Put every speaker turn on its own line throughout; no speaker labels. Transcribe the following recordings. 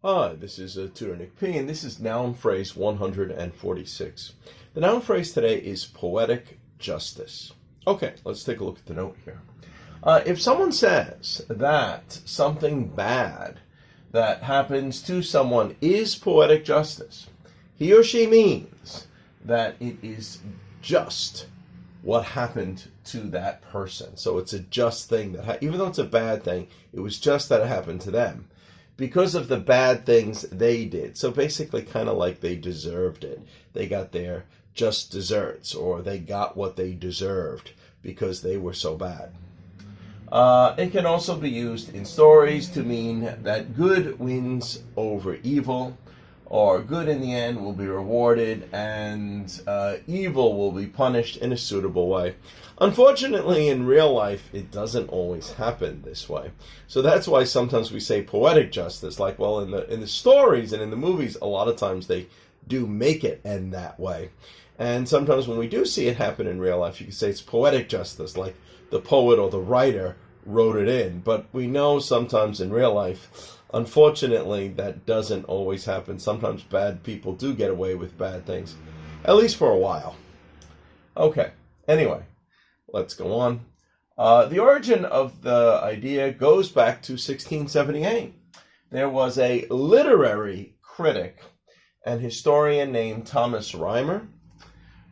Hi, this is Tutor Nick P, and this is noun phrase 146. The noun phrase today is poetic justice. Okay, let's take a look at the note here. If someone says that something bad that happens to someone is poetic justice, he or she means that it is just what happened to that person. So it's a just thing that, even though it's a bad thing, it was just that it happened to them because of the bad things they did. So basically kind of like they deserved it. They got their just desserts, or they got what they deserved because they were so bad. It can also be used in stories to mean that good wins over evil, or good in the end will be rewarded, and evil will be punished in a suitable way. Unfortunately, in real life, it doesn't always happen this way. So that's why sometimes we say poetic justice. Like, well, in the stories and in the movies, a lot of times they do make it end that way. And sometimes when we do see it happen in real life, you can say it's poetic justice, like the poet or the writer wrote it in. But we know sometimes in real life, unfortunately, that doesn't always happen. Sometimes bad people do get away with bad things, at least for a while. Okay, anyway, let's go on. The origin of the idea goes back to 1678. There was a literary critic and historian named Thomas Rhymer,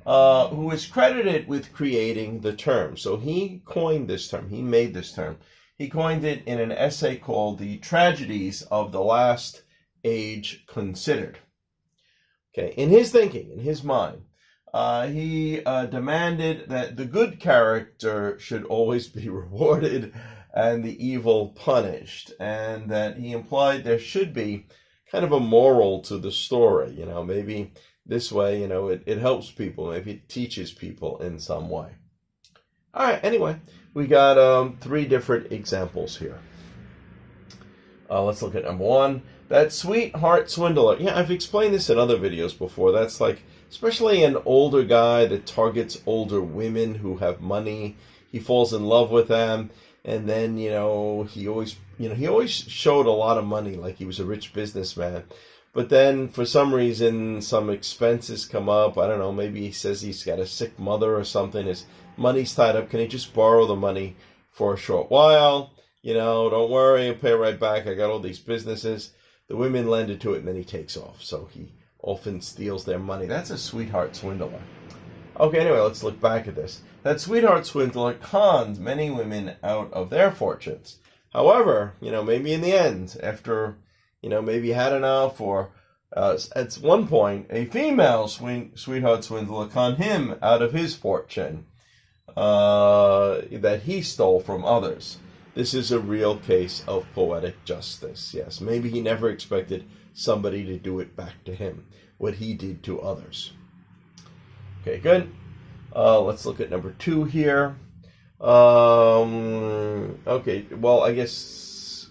who is credited with creating the term. So he coined this term. He made this term. He coined it in an essay called The Tragedies of the Last Age Considered. Okay, in his thinking, in his mind, he demanded that the good character should always be rewarded and the evil punished, and that he implied there should be kind of a moral to the story. Maybe this way, it helps people. Maybe it teaches people in some way. All right, anyway, we got 3 different examples here. Let's look at number 1. That sweetheart swindler. Yeah, I've explained this in other videos before. That's like, especially an older guy that targets older women who have money. He falls in love with them, and then, he always showed a lot of money, like he was a rich businessman. But then, for some reason, some expenses come up. I don't know, maybe he says he's got a sick mother or something. His money's tied up. Can he just borrow the money for a short while? Don't worry, I'll pay right back. I got all these businesses. The women lend it to it, and then he takes off. So he often steals their money. That's a sweetheart swindler. Okay, anyway, let's look back at this. That sweetheart swindler conned many women out of their fortunes. However, maybe in the end, after maybe he had enough, or at one point, a female sweetheart swindler conned him out of his fortune that he stole from others. This is a real case of poetic justice. Yes, maybe he never expected somebody to do it back to him, what he did to others. Okay, good. Let's look at number 2 here. Okay, well, I guess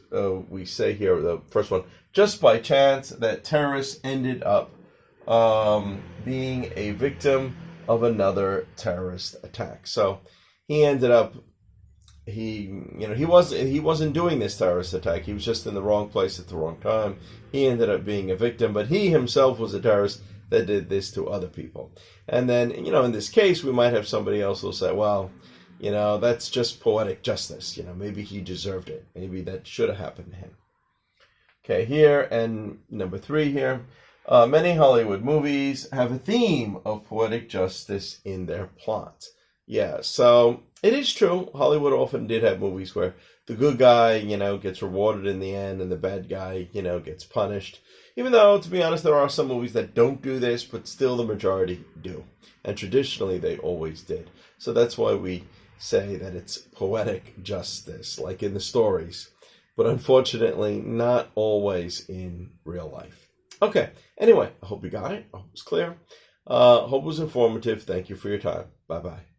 we say here, the first one, just by chance that terrorist ended up being a victim of another terrorist attack. So he ended up, he wasn't doing this terrorist attack. He was just in the wrong place at the wrong time. He ended up being a victim, but he himself was a terrorist that did this to other people. And then, in this case, we might have somebody else who'll say, well, that's just poetic justice. Maybe he deserved it. Maybe that should have happened to him. Okay, here, and number 3 here. Many Hollywood movies have a theme of poetic justice in their plot. Yeah, so it is true. Hollywood often did have movies where the good guy, gets rewarded in the end, and the bad guy, gets punished. Even though, to be honest, there are some movies that don't do this, but still the majority do. And traditionally, they always did. So that's why we say that it's poetic justice, like in the stories. But unfortunately, not always in real life. Okay, anyway, I hope you got it. I hope it was clear. Hope it was informative. Thank you for your time. Bye-bye.